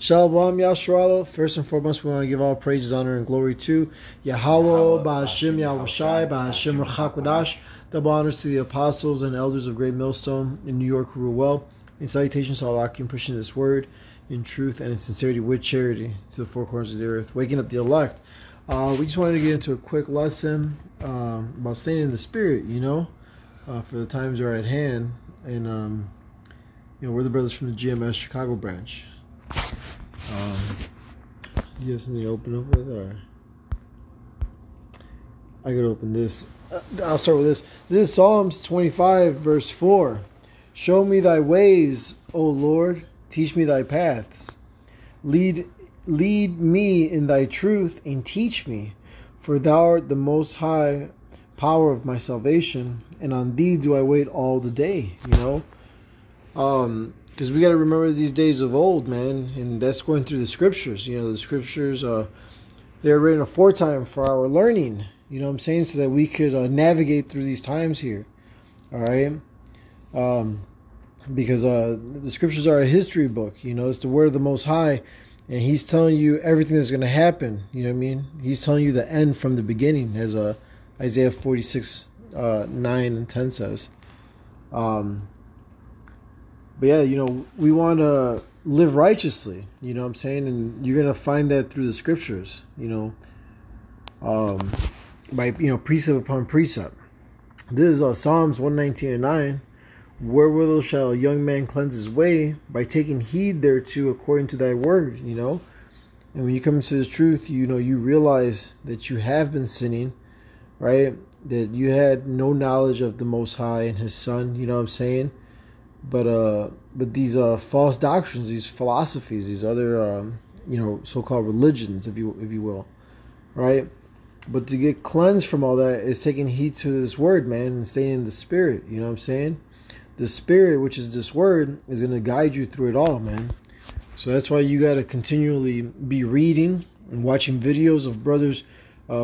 Shalom Yasharala. First and foremost, we want to give all praises, honor, and glory to Yahweh, Ba'ashim Yahushai, Ba'ashim Rachakwadash. Double honors to the apostles and elders of Great Millstone in New York who rule well. And salutations to all Akim pushing this word in truth and in sincerity with charity to the four corners of the earth, waking up the elect. We just wanted to get into a quick lesson about staying in the spirit, for the times are at hand. And, we're the brothers from the GMS Chicago branch. You have something to open up with, or I could open this. I'll start with this. This is Psalms 25, verse 4. Show me thy ways, O Lord. Teach me thy paths. Lead me in thy truth and teach me, for thou art the most high power of my salvation, and on thee do I wait all the day. Because we got to remember these days of old, man, and that's going through the scriptures. The scriptures, they're written aforetime for our learning, what I'm saying, so that we could navigate through these times here, all right? Because the scriptures are a history book, it's the word of the Most High, and he's telling you everything that's going to happen, He's telling you the end from the beginning, as Isaiah 46, 9 and 10 says. But yeah, we want to live righteously, what I'm saying? And you're going to find that through the scriptures, by, precept upon precept. This is Psalms 119 and 9. Wherewithal shall a young man cleanse his way? By taking heed thereto according to thy word, And when you come into this truth, you realize that you have been sinning, right? That you had no knowledge of the Most High and his Son, what I'm saying? But these false doctrines, these philosophies, these other so-called religions, if you will, right? But to get cleansed from all that is taking heed to this word, man, and staying in the spirit. You know what I'm saying? The spirit, which is this word, is going to guide you through it all, man. So that's why you got to continually be reading and watching videos of brothers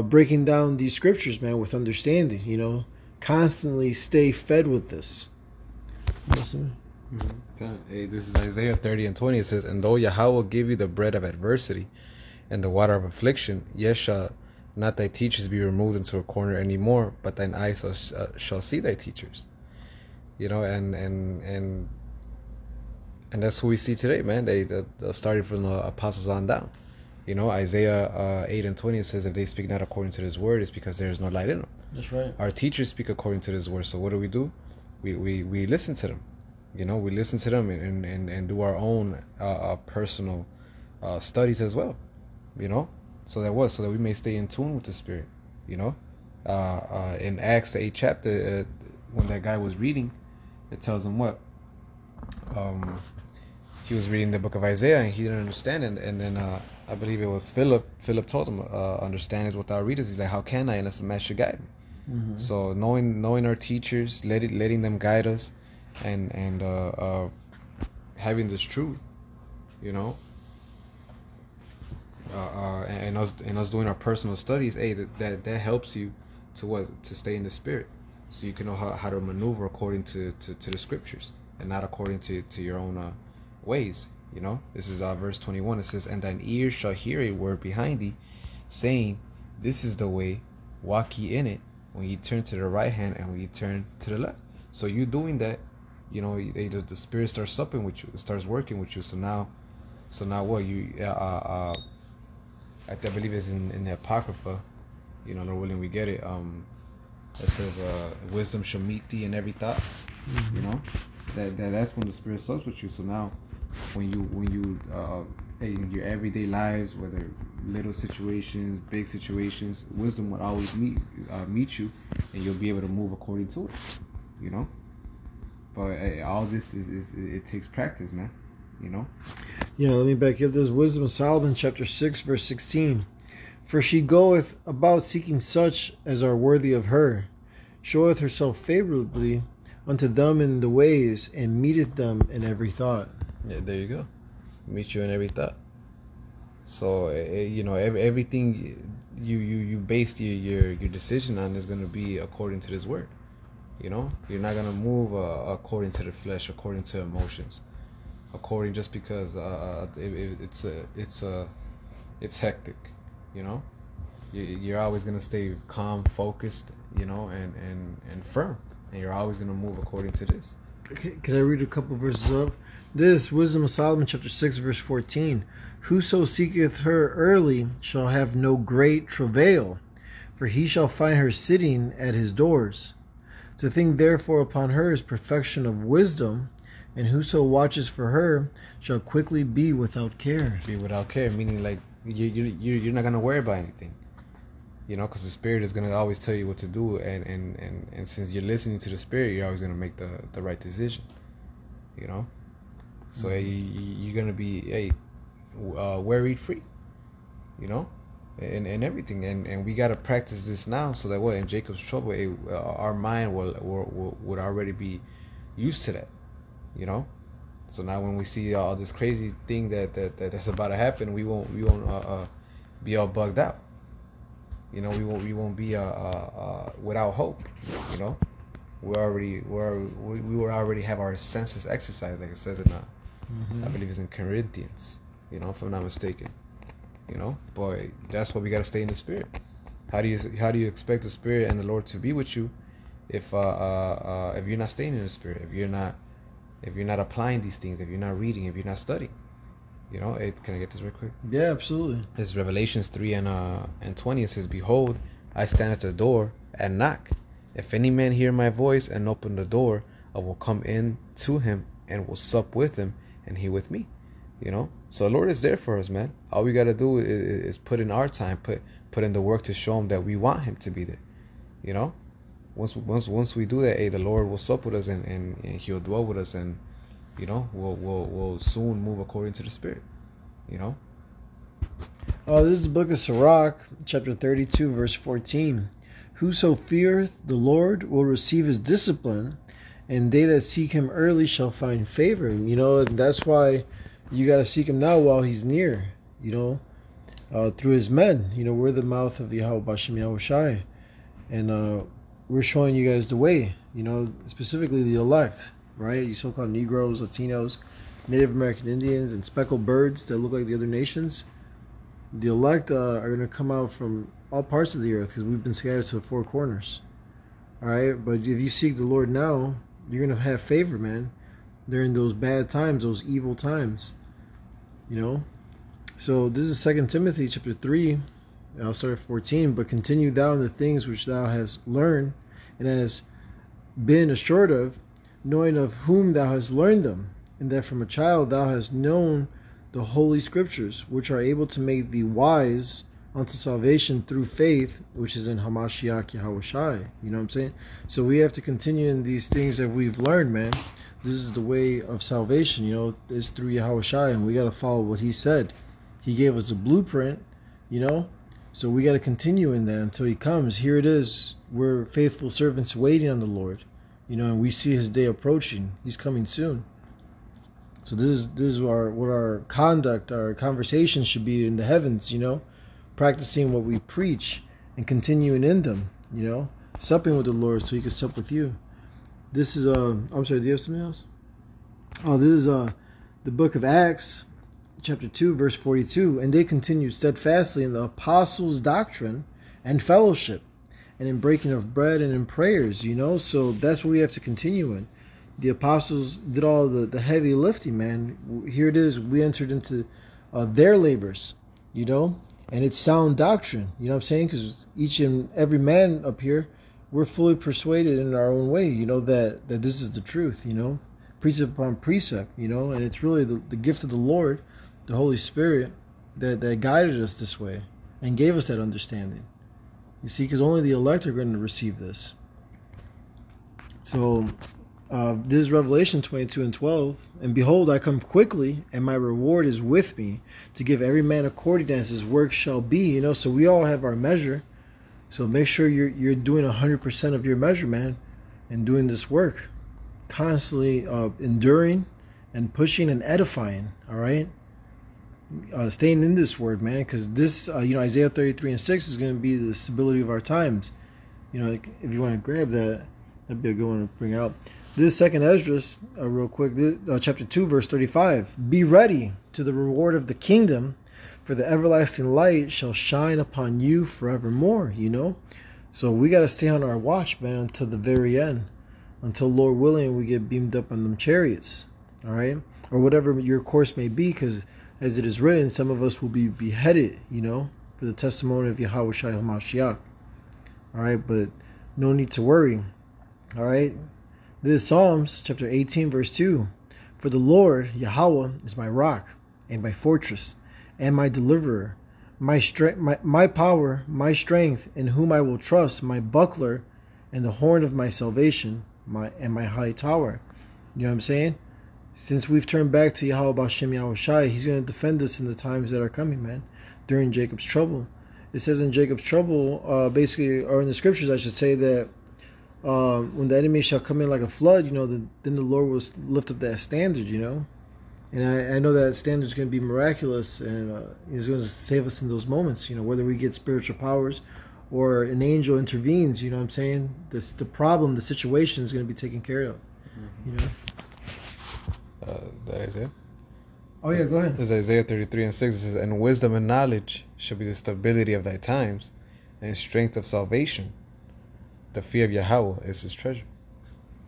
breaking down these scriptures, man, with understanding. Constantly stay fed with this. Listen. Hey, this is Isaiah 30 and 20. It says, and though Yahweh will give you the bread of adversity and the water of affliction, yet shall not thy teachers be removed into a corner anymore, but thine eyes shall see thy teachers. And that's who we see today, man. They started from the apostles on down. Isaiah 8 and 20 says, if they speak not according to this word, it's because there is no light in them. That's right. Our teachers speak according to this word. So what do? We listen to them, we listen to them and do our own personal studies as well, so that we may stay in tune with the spirit, in Acts the 8th chapter, when that guy was reading, it tells him what, he was reading the book of Isaiah and he didn't understand, and then I believe it was Philip told him, understand is without readers. He's like, how can I unless the master guide me? Mm-hmm. So knowing our teachers, letting them guide us, and having this truth, and us doing our personal studies, that helps you to stay in the spirit, so you can know how to maneuver according to the scriptures and not according to your own ways. This is verse 21. It says, and thine ears shall hear a word behind thee, saying, this is the way, walk ye in it, when you turn to the right hand and when you turn to the left. So you doing that, the spirit starts supping with you, it starts working with you. So now what you I believe it's in the Apocrypha, Lord willing we get it. It says wisdom shall meet thee in every thought. Mm-hmm. That's when the spirit sups with you. So now when you in your everyday lives, whether little situations, big situations, wisdom will always meet you, and you'll be able to move according to it, But all this is it takes practice, man, Yeah, let me back up. There's Wisdom of Solomon, chapter 6, verse 16. For she goeth about seeking such as are worthy of her, showeth herself favorably unto them in the ways, and meeteth them in every thought. Yeah, there you go. Meet you in every thought. So everything you base your decision on is going to be according to this word. You're not going to move according to the flesh, according to emotions. according just because it's hectic, you know. You're always gonna stay calm, focused, you know, and firm, and you're always gonna move according to this. Okay, can I read a couple verses up? This Wisdom of Solomon, chapter 6, verse 14. Whoso seeketh her early shall have no great travail, for he shall find her sitting at his doors. To think therefore upon her is perfection of wisdom, and whoso watches for her shall quickly be without care. Be without care, meaning like you're not gonna worry about anything, you know, because the Spirit is gonna always tell you what to do, and since you're listening to the Spirit, you're always gonna make the right decision, you know. So you're gonna be worried free, you know, and everything, and we gotta practice this now, so that in Jacob's trouble, our mind would already be used to that, you know. So now when we see all this crazy thing that's about to happen, we won't be all bugged out, you know. We won't be without hope, you know. We will already have our senses exercised, like it says in I believe it's in Corinthians, you know, if I'm not mistaken, you know. Boy, that's why we gotta stay in the Spirit. How do you expect the Spirit and the Lord to be with you if you're not staying in the Spirit, if you're not applying these things, if you're not reading, if you're not studying, you know? Can I get this real quick? Yeah, absolutely. It's Revelations 3 and 20. It says, "Behold, I stand at the door and knock. If any man hear my voice and open the door, I will come in to him and will sup with him, and he with me." You know? So the Lord is there for us, man. All we gotta do is put in our time, put in the work to show him that we want him to be there. You know? Once we do that, the Lord will sup with us, and he'll dwell with us, and you know, we'll soon move according to the Spirit. You know? This is the book of Sirach, chapter 32, verse 14. Whoso feareth the Lord will receive his discipline, and they that seek him early shall find favor. You know, and that's why you got to seek him now while he's near, you know, through his men. You know, we're the mouth of Yahweh Bashem Yahushai, and we're showing you guys the way, you know, specifically the elect, right? You so-called Negroes, Latinos, Native American Indians, and speckled birds that look like the other nations. The elect are going to come out from all parts of the earth because we've been scattered to the four corners. All right, but if you seek the Lord now, you're going to have favor, man, during those bad times, those evil times, you know. So this is 2 Timothy chapter 3. I'll start at 14. But continue thou in the things which thou hast learned and hast been assured of, knowing of whom thou hast learned them, and that from a child thou hast known the holy scriptures, which are able to make thee wise unto salvation through faith, which is in Hamashiach Yahushai. You know what I'm saying? So we have to continue in these things that we've learned, man. This is the way of salvation, you know, it's through Yahushai, and we got to follow what he said. He gave us a blueprint, you know, so we got to continue in that until he comes. Here it is. We're faithful servants waiting on the Lord, you know, and we see his day approaching. He's coming soon. So this is what our conduct, our conversation should be in the heavens, you know, practicing what we preach and continuing in them, you know, supping with the Lord so he can sup with you. This is I'm sorry, do you have something else? Oh, this is the book of Acts, chapter 2, verse 42. And they continued steadfastly in the apostles' doctrine and fellowship, and in breaking of bread and in prayers, you know. So that's what we have to continue in. The apostles did all the heavy lifting, man. Here it is. We entered into their labors, you know, and it's sound doctrine. You know what I'm saying? Because each and every man up here, we're fully persuaded in our own way, you know, that this is the truth, you know, precept upon precept, you know, and it's really the gift of the Lord, the Holy Spirit, that guided us this way and gave us that understanding. You see, because only the elect are going to receive this. So this is Revelation 22 and 12. And behold, I come quickly, and my reward is with me, to give every man according as his work shall be. You know, so we all have our measure. So make sure you're doing 100% of your measure, man, and doing this work, constantly enduring and pushing and edifying. All right, staying in this word, man, because this, you know, Isaiah 33 and 6 is going to be the stability of our times. You know, if you want to grab that, that'd be a good one to bring out. This second Esdras, real quick, chapter 2, verse 35. Be ready to the reward of the kingdom, for the everlasting light shall shine upon you forevermore, you know? So we got to stay on our watch, man, until the very end. Until, Lord willing, we get beamed up on them chariots, all right? Or whatever your course may be, because as it is written, some of us will be beheaded, you know, for the testimony of Yahweh Shai HaMashiach. All right, but no need to worry. All right, this is Psalms chapter 18, verse 2. For the Lord, Yahweh, is my rock and my fortress and my deliverer, my strength, my power, my strength, in whom I will trust, my buckler and the horn of my salvation, my high tower. You know what I'm saying? Since we've turned back to Yahweh B'Shem Yahweh Shai, he's going to defend us in the times that are coming, man, during Jacob's trouble. It says in Jacob's trouble, basically, or in the scriptures, I should say, that when the enemy shall come in like a flood, you know, then the Lord will lift up that standard, you know. And I know that standard is going to be miraculous, and he's going to save us in those moments, you know, whether we get spiritual powers or an angel intervenes, you know what I'm saying? The problem, the situation is going to be taken care of, you know. That Isaiah? Oh yeah, go ahead. It's Isaiah 33 and 6. It says, and wisdom and knowledge shall be the stability of thy times, and strength of salvation. The fear of Yahweh is his treasure.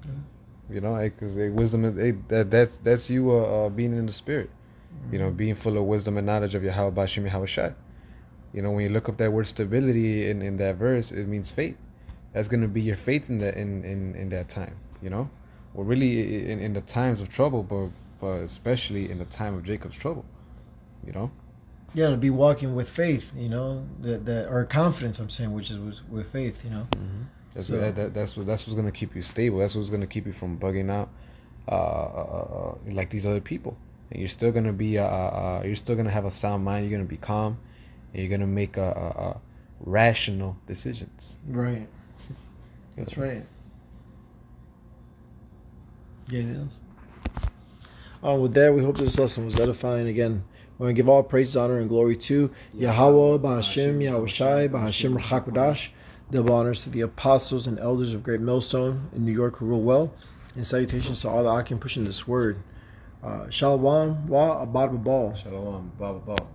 Mm-hmm. You know, because wisdom, that's you being in the spirit. Mm-hmm. You know, being full of wisdom and knowledge of Yahweh B'Shem Yahweh Shai. You know, when you look up that word stability in that verse, it means faith. That's going to be your faith in that time, you know. Well, really, in the times of trouble, but especially in the time of Jacob's trouble, you know. Yeah, to be walking with faith, you know, that or confidence. I'm saying, which is with faith, you know. Mm-hmm. That's what's gonna keep you stable. That's what's gonna keep you from bugging out, like these other people. And you're still gonna be, you're still gonna have a sound mind. You're gonna be calm, and you're gonna make rational decisions. Right. That's right. Yeah, it is. With that, we hope this lesson was edifying. Again, we're going to give all praise, honor, and glory to Yahweh, B'Hashem, Yahweh Shai, B'Hashem R'chakodash. Double honors to the apostles and elders of Great Millstone in New York who rule well. And salutations to all the Akim pushing this word. Shalom, wa abad babal. Shalom, babal.